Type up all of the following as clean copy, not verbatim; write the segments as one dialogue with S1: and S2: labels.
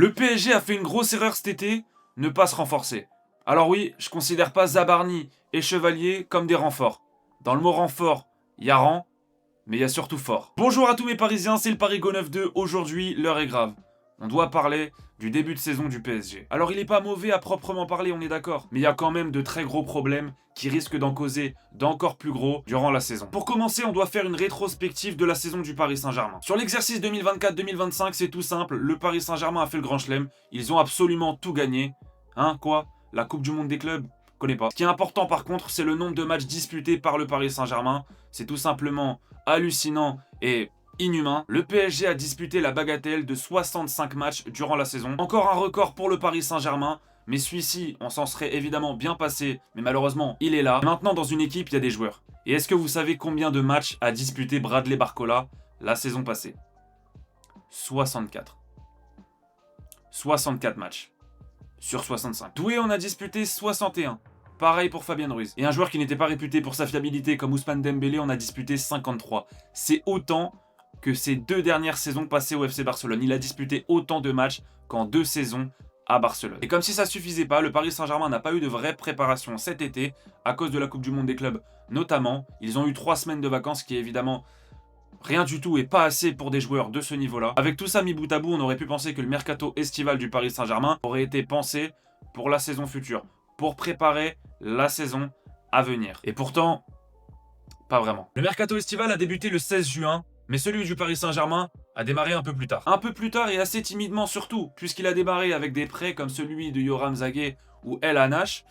S1: Le PSG a fait une grosse erreur cet été, ne pas se renforcer. Alors oui, je considère pas Zabarni et Chevalier comme des renforts. Dans le mot renfort, il y a rang, mais il y a surtout fort. Bonjour à tous mes Parisiens, c'est le Parigo 9-2. Aujourd'hui, l'heure est grave. On doit parler du début de saison du PSG. Alors il est pas mauvais à proprement parler, on est d'accord. Mais il y a quand même de très gros problèmes qui risquent d'en causer d'encore plus gros durant la saison. Pour commencer, on doit faire une rétrospective de la saison du Paris Saint-Germain. Sur l'exercice 2024-2025, c'est tout simple. Le Paris Saint-Germain a fait le grand chelem. Ils ont absolument tout gagné. Hein, quoi? La Coupe du Monde des clubs? Connais pas. Ce qui est important par contre, c'est le nombre de matchs disputés par le Paris Saint-Germain. C'est tout simplement hallucinant et inhumain. Le PSG a disputé la bagatelle de 65 matchs durant la saison. Encore un record pour le Paris Saint-Germain. Mais celui-ci, on s'en serait évidemment bien passé. Mais malheureusement, il est là. Maintenant, dans une équipe, il y a des joueurs. Et est-ce que vous savez combien de matchs a disputé Bradley Barcola la saison passée? 64. 64 matchs. Sur 65. Doué en a disputé 61. Pareil pour Fabien Ruiz. Et un joueur qui n'était pas réputé pour sa fiabilité comme Ousmane Dembélé en a disputé 53. C'est autant que ses 2 dernières saisons passées au FC Barcelone. Il a disputé autant de matchs qu'en 2 saisons à Barcelone. Et comme si ça suffisait pas, le Paris Saint-Germain n'a pas eu de vraie préparation cet été à cause de la Coupe du Monde des clubs notamment. Ils ont eu 3 semaines de vacances qui est évidemment rien du tout et pas assez pour des joueurs de ce niveau-là. Avec tout ça mis bout à bout, on aurait pu penser que le mercato estival du Paris Saint-Germain aurait été pensé pour la saison future, pour préparer la saison à venir. Et pourtant, pas vraiment. Le mercato estival a débuté le 16 juin, mais celui du Paris Saint-Germain a démarré un peu plus tard. Un peu plus tard et assez timidement surtout, puisqu'il a démarré avec des prêts comme celui de Yoram Zagué ou El Hanash,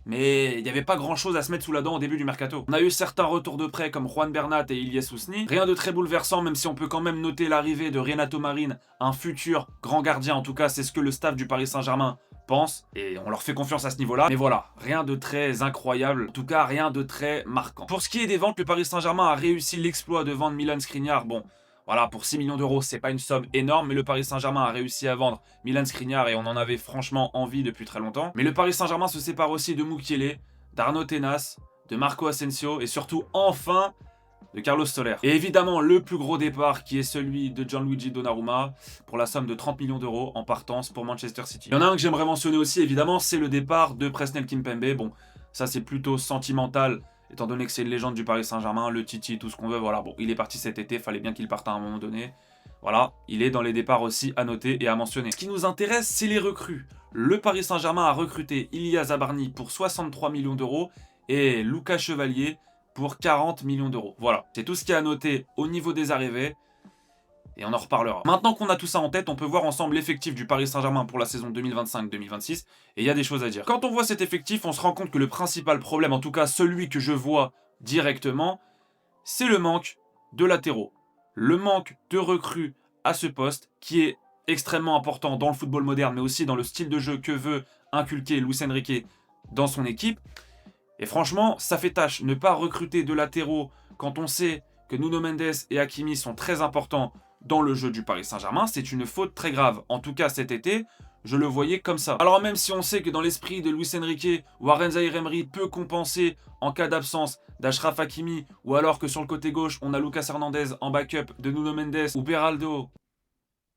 S1: mais il n'y avait pas grand chose à se mettre sous la dent au début du mercato. On a eu certains retours de prêt comme Juan Bernat et Ilyes Ousni. Rien de très bouleversant, même si on peut quand même noter l'arrivée de Renato Marin, un futur grand gardien. En tout cas, c'est ce que le staff du Paris Saint-Germain pense. Et on leur fait confiance à ce niveau-là. Mais voilà, rien de très incroyable. En tout cas, rien de très marquant. Pour ce qui est des ventes, le Paris Saint-Germain a réussi l'exploit de vendre Milan Skriniar. Bon, voilà, pour 6 millions d'euros, c'est pas une somme énorme, mais le Paris Saint-Germain a réussi à vendre Milan Skriniar et on en avait franchement envie depuis très longtemps. Mais le Paris Saint-Germain se sépare aussi de Mukiele, d'Arnaud Tenas, de Marco Asensio et surtout, enfin, de Carlos Soler. Et évidemment, le plus gros départ qui est celui de Gianluigi Donnarumma pour la somme de 30 millions d'euros en partance pour Manchester City. Il y en a un que j'aimerais mentionner aussi, évidemment, c'est le départ de Presnel Kimpembe. Bon, ça c'est plutôt sentimental, étant donné que c'est une légende du Paris Saint-Germain, le Titi, tout ce qu'on veut, voilà. Bon, il est parti cet été, fallait bien qu'il parte à un moment donné. Voilà, il est dans les départs aussi à noter et à mentionner. Ce qui nous intéresse, c'est les recrues. Le Paris Saint-Germain a recruté Ilya Zabarni pour 63 millions d'euros et Lucas Chevalier pour 40 millions d'euros. Voilà, c'est tout ce qui est à noter au niveau des arrivées. Et on en reparlera. Maintenant qu'on a tout ça en tête, on peut voir ensemble l'effectif du Paris Saint-Germain pour la saison 2025-2026. Et il y a des choses à dire. Quand on voit cet effectif, on se rend compte que le principal problème, en tout cas celui que je vois directement, c'est le manque de latéraux. Le manque de recrues à ce poste, qui est extrêmement important dans le football moderne, mais aussi dans le style de jeu que veut inculquer Luis Enrique dans son équipe. Et franchement, ça fait tâche. Ne pas recruter de latéraux quand on sait que Nuno Mendes et Hakimi sont très importants dans le jeu du Paris Saint-Germain, c'est une faute très grave. En tout cas, cet été, je le voyais comme ça. Alors même si on sait que dans l'esprit de Luis Enrique, Warren Zaïre-Emery peut compenser en cas d'absence d'Achraf Hakimi, ou alors que sur le côté gauche, on a Lucas Hernandez en backup de Nuno Mendes ou Beraldo.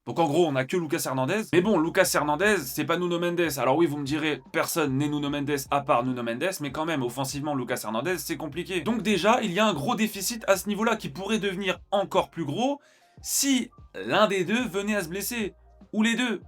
S1: Donc en gros, on n'a que Lucas Hernandez. Mais bon, Lucas Hernandez, c'est pas Nuno Mendes. Alors oui, vous me direz, personne n'est Nuno Mendes à part Nuno Mendes, mais quand même, offensivement, Lucas Hernandez, c'est compliqué. Donc déjà, il y a un gros déficit à ce niveau-là qui pourrait devenir encore plus gros si l'un des deux venait à se blesser. Ou les deux.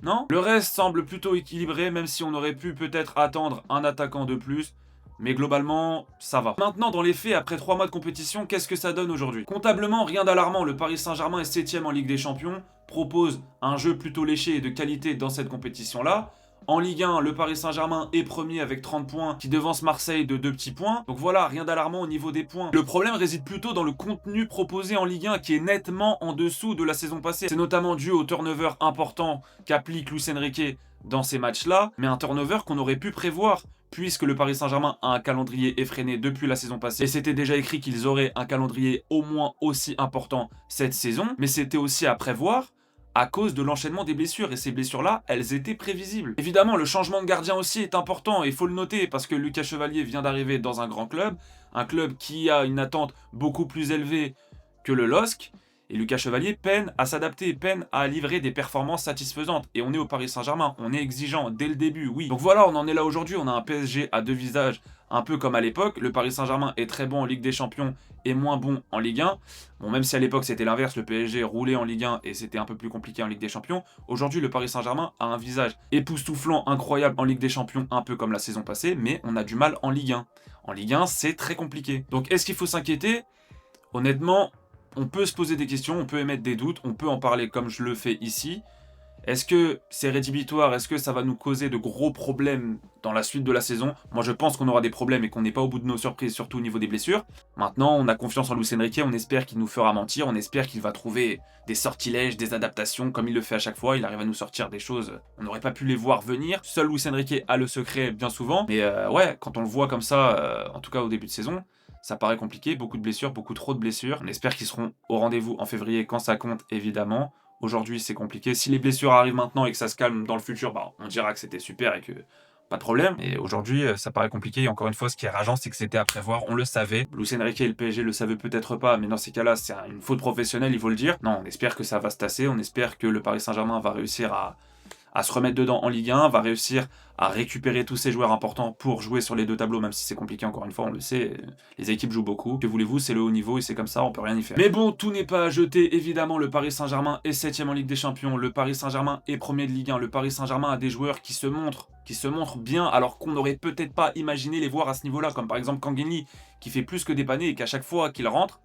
S1: Non? Le reste semble plutôt équilibré, même si on aurait pu peut-être attendre un attaquant de plus. Mais globalement, ça va. Maintenant, dans les faits, après 3 mois de compétition, qu'est-ce que ça donne aujourd'hui? Comptablement, rien d'alarmant. Le Paris Saint-Germain est 7ème en Ligue des Champions, propose un jeu plutôt léché et de qualité dans cette compétition-là. En Ligue 1, le Paris Saint-Germain est premier avec 30 points, qui devance Marseille de 2 petits points. Donc voilà, rien d'alarmant au niveau des points. Le problème réside plutôt dans le contenu proposé en Ligue 1, qui est nettement en dessous de la saison passée. C'est notamment dû au turnover important qu'applique Luis Enrique dans ces matchs-là, mais un turnover qu'on aurait pu prévoir, puisque le Paris Saint-Germain a un calendrier effréné depuis la saison passée. Et c'était déjà écrit qu'ils auraient un calendrier au moins aussi important cette saison, mais c'était aussi à prévoir à cause de l'enchaînement des blessures, et ces blessures-là, elles étaient prévisibles. Évidemment, le changement de gardien aussi est important, et il faut le noter, parce que Lucas Chevalier vient d'arriver dans un grand club, un club qui a une attente beaucoup plus élevée que le LOSC, Et Lucas Chevalier peine à s'adapter, peine à livrer des performances satisfaisantes. Et on est au Paris Saint-Germain, on est exigeant dès le début, oui. Donc voilà, on en est là aujourd'hui, on a un PSG à deux visages, un peu comme à l'époque. Le Paris Saint-Germain est très bon en Ligue des Champions et moins bon en Ligue 1. Bon, même si à l'époque c'était l'inverse, le PSG roulait en Ligue 1 et c'était un peu plus compliqué en Ligue des Champions. Aujourd'hui, le Paris Saint-Germain a un visage époustouflant, incroyable en Ligue des Champions, un peu comme la saison passée, mais on a du mal en Ligue 1. En Ligue 1, c'est très compliqué. Donc est-ce qu'il faut s'inquiéter? Honnêtement, on peut se poser des questions, on peut émettre des doutes, on peut en parler comme je le fais ici. Est-ce que c'est rédhibitoire? Est-ce que ça va nous causer de gros problèmes dans la suite de la saison? Moi, je pense qu'on aura des problèmes et qu'on n'est pas au bout de nos surprises, surtout au niveau des blessures. Maintenant, on a confiance en Luis Enrique, on espère qu'il nous fera mentir, on espère qu'il va trouver des sortilèges, des adaptations, comme il le fait à chaque fois. Il arrive à nous sortir des choses, on n'aurait pas pu les voir venir. Seul Luis Enrique a le secret bien souvent. Mais ouais, quand on le voit comme ça, en tout cas au début de saison, ça paraît compliqué, beaucoup de blessures, beaucoup trop de blessures. On espère qu'ils seront au rendez-vous en février quand ça compte, évidemment. Aujourd'hui, c'est compliqué. Si les blessures arrivent maintenant et que ça se calme dans le futur, bah, on dira que c'était super et que pas de problème. Et aujourd'hui, ça paraît compliqué. Et encore une fois, ce qui est rageant, c'est que c'était à prévoir. On le savait. Luis Enrique et le PSG le savaient peut-être pas, mais dans ces cas-là, c'est une faute professionnelle, il faut le dire. Non, on espère que ça va se tasser. On espère que le Paris Saint-Germain va réussir à se remettre dedans en Ligue 1, va réussir à récupérer tous ces joueurs importants pour jouer sur les deux tableaux, même si c'est compliqué, encore une fois, on le sait, les équipes jouent beaucoup. Que voulez-vous, c'est le haut niveau et c'est comme ça, on peut rien y faire. Mais bon, tout n'est pas à jeter, évidemment, le Paris Saint-Germain est 7ème en Ligue des Champions, le Paris Saint-Germain est premier de Ligue 1, le Paris Saint-Germain a des joueurs qui se montrent bien, alors qu'on n'aurait peut-être pas imaginé les voir à ce niveau-là, comme par exemple Kanguinli, qui fait plus que dépanner et qu'à chaque fois qu'il rentre,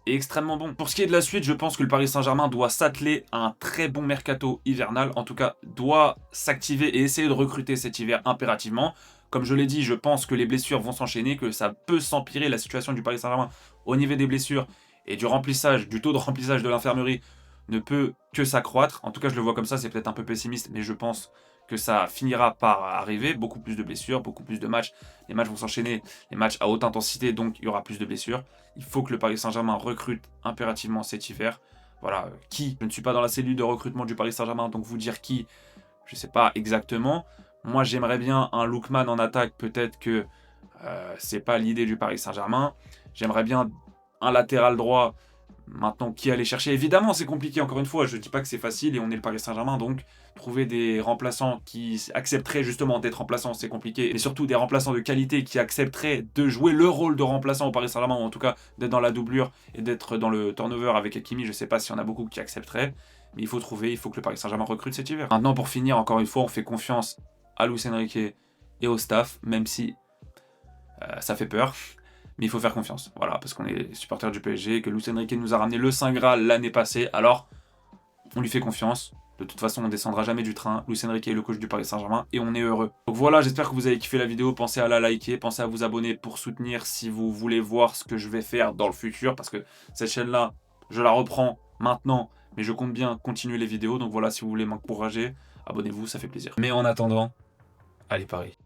S1: est extrêmement bon. Pour ce qui est de la suite, je pense que le Paris Saint-Germain doit s'atteler à un très bon mercato hivernal, en tout cas doit s'activer et essayer de recruter cet hiver impérativement. Comme je l'ai dit, je pense que les blessures vont s'enchaîner, que ça peut s'empirer la situation du Paris Saint-Germain au niveau des blessures et du remplissage, du taux de remplissage de l'infirmerie ne peut que s'accroître. En tout cas, je le vois comme ça, c'est peut-être un peu pessimiste, mais je pense que ça finira par arriver. Beaucoup plus de blessures, beaucoup plus de matchs. Les matchs vont s'enchaîner, les matchs à haute intensité, donc il y aura plus de blessures. Il faut que le Paris Saint-Germain recrute impérativement cet hiver. Voilà, qui? Je ne suis pas dans la cellule de recrutement du Paris Saint-Germain, donc vous dire qui, je ne sais pas exactement. Moi, j'aimerais bien un Lookman en attaque, peut-être que c'est pas l'idée du Paris Saint-Germain. J'aimerais bien un latéral droit. Maintenant, qui aller chercher? Évidemment, c'est compliqué, encore une fois. Je ne dis pas que c'est facile et on est le Paris Saint-Germain, donc trouver des remplaçants qui accepteraient justement d'être remplaçants, c'est compliqué. Mais surtout des remplaçants de qualité qui accepteraient de jouer le rôle de remplaçant au Paris Saint-Germain, ou en tout cas d'être dans la doublure et d'être dans le turnover avec Hakimi. Je ne sais pas s'il y en a beaucoup qui accepteraient, mais il faut trouver, il faut que le Paris Saint-Germain recrute cet hiver. Maintenant, pour finir, encore une fois, on fait confiance à Luis Enrique et au staff, même si ça fait peur. Mais il faut faire confiance, voilà, parce qu'on est supporters du PSG, que Luis Enrique nous a ramené le Saint Graal l'année passée, alors on lui fait confiance. De toute façon, on ne descendra jamais du train. Luis Enrique est le coach du Paris Saint-Germain et on est heureux. Donc voilà, j'espère que vous avez kiffé la vidéo. Pensez à la liker, pensez à vous abonner pour soutenir si vous voulez voir ce que je vais faire dans le futur, parce que cette chaîne-là, je la reprends maintenant, mais je compte bien continuer les vidéos. Donc voilà, si vous voulez m'encourager, abonnez-vous, ça fait plaisir. Mais en attendant, allez Paris.